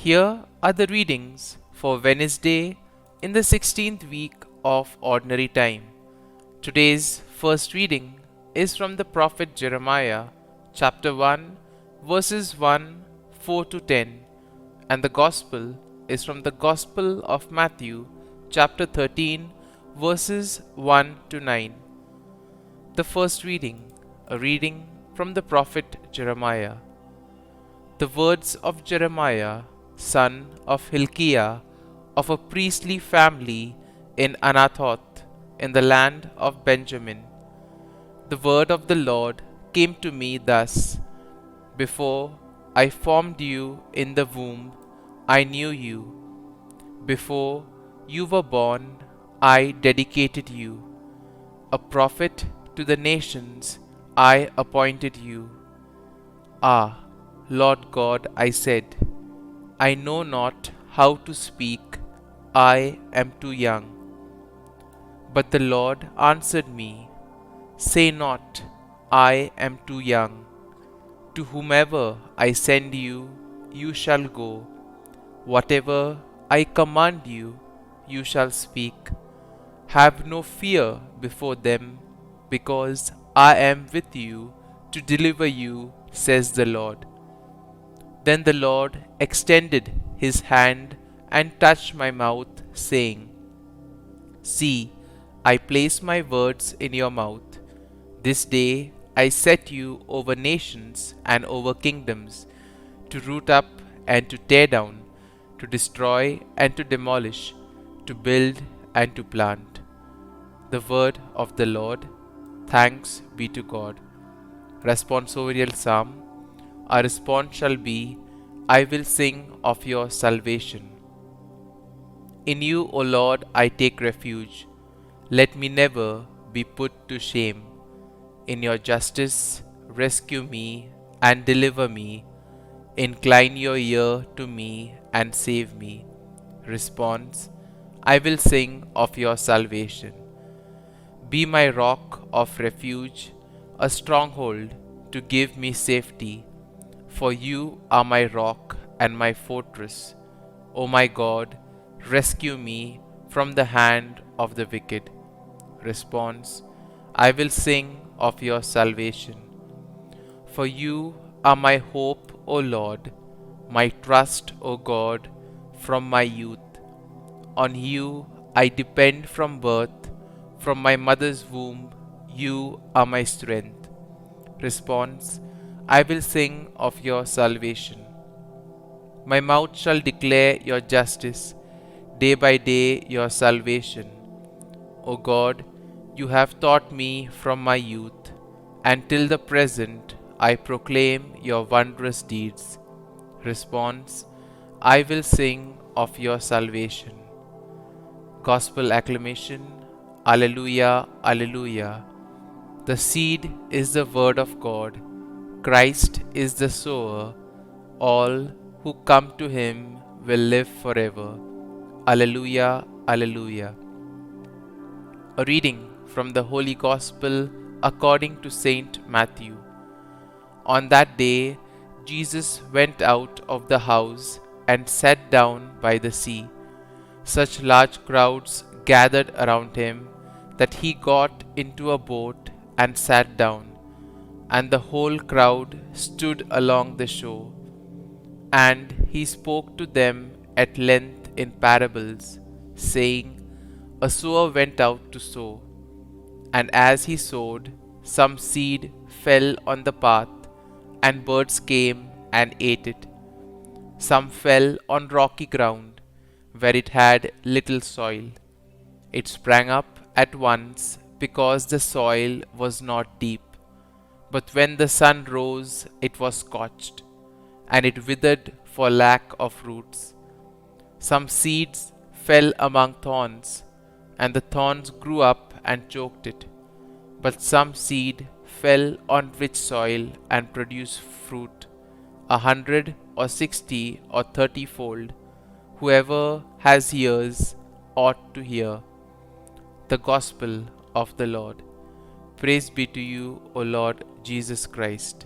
Here are the readings for Wednesday in the 16th week of Ordinary Time. Today's first reading is from the prophet Jeremiah, chapter 1, verses 1, 4 to 10, and the Gospel is from the Gospel of Matthew, chapter 13, verses 1 to 9. The first reading, a reading from the prophet Jeremiah. The words of Jeremiah, son of Hilkiah, of a priestly family in Anathoth, in the land of Benjamin. The word of the Lord came to me thus: Before I formed you in the womb, I knew you. Before you were born, I dedicated you. A prophet to the nations, I appointed you. Ah, Lord God, I said, I know not how to speak, I am too young. But the Lord answered me, Say not, I am too young. To whomever I send you, you shall go. Whatever I command you, you shall speak. Have no fear before them, because I am with you to deliver you, says the Lord. Then the Lord extended his hand and touched my mouth, saying, See, I place my words in your mouth. This day I set you over nations and over kingdoms, to root up and to tear down, to destroy and to demolish, to build and to plant. The word of the Lord. Thanks be to God. Responsorial Psalm. Our response shall be, I will sing of your salvation. In you, O Lord, I take refuge. Let me never be put to shame. In your justice, rescue me and deliver me. Incline your ear to me and save me. Response: I will sing of your salvation. Be my rock of refuge, a stronghold to give me safety. For you are my rock and my fortress. O my God, rescue me from the hand of the wicked. Response: I will sing of your salvation. For you are my hope, O Lord, my trust, O God, from my youth. On you I depend from birth, from my mother's womb, you are my strength. Response: I will sing of your salvation. My mouth shall declare your justice, day by day your salvation. O God, you have taught me from my youth, and till the present I proclaim your wondrous deeds. Response: I will sing of your salvation. Gospel acclamation. Alleluia, Alleluia. The seed is the word of God. Christ is the sower. All who come to him will live forever. Alleluia, Alleluia. A reading from the Holy Gospel according to Saint Matthew. On that day, Jesus went out of the house and sat down by the sea. Such large crowds gathered around him that he got into a boat and sat down, and the whole crowd stood along the shore. And he spoke to them at length in parables, saying, A sower went out to sow, and as he sowed, some seed fell on the path, and birds came and ate it. Some fell on rocky ground, where it had little soil. It sprang up at once, because the soil was not deep. But when the sun rose, it was scorched, and it withered for lack of roots. Some seeds fell among thorns, and the thorns grew up and choked it. But some seed fell on rich soil and produced fruit, 100 or 60 or 30-fold. Whoever has ears ought to hear. The Gospel of the Lord. Praise be to you, O Lord Jesus Christ.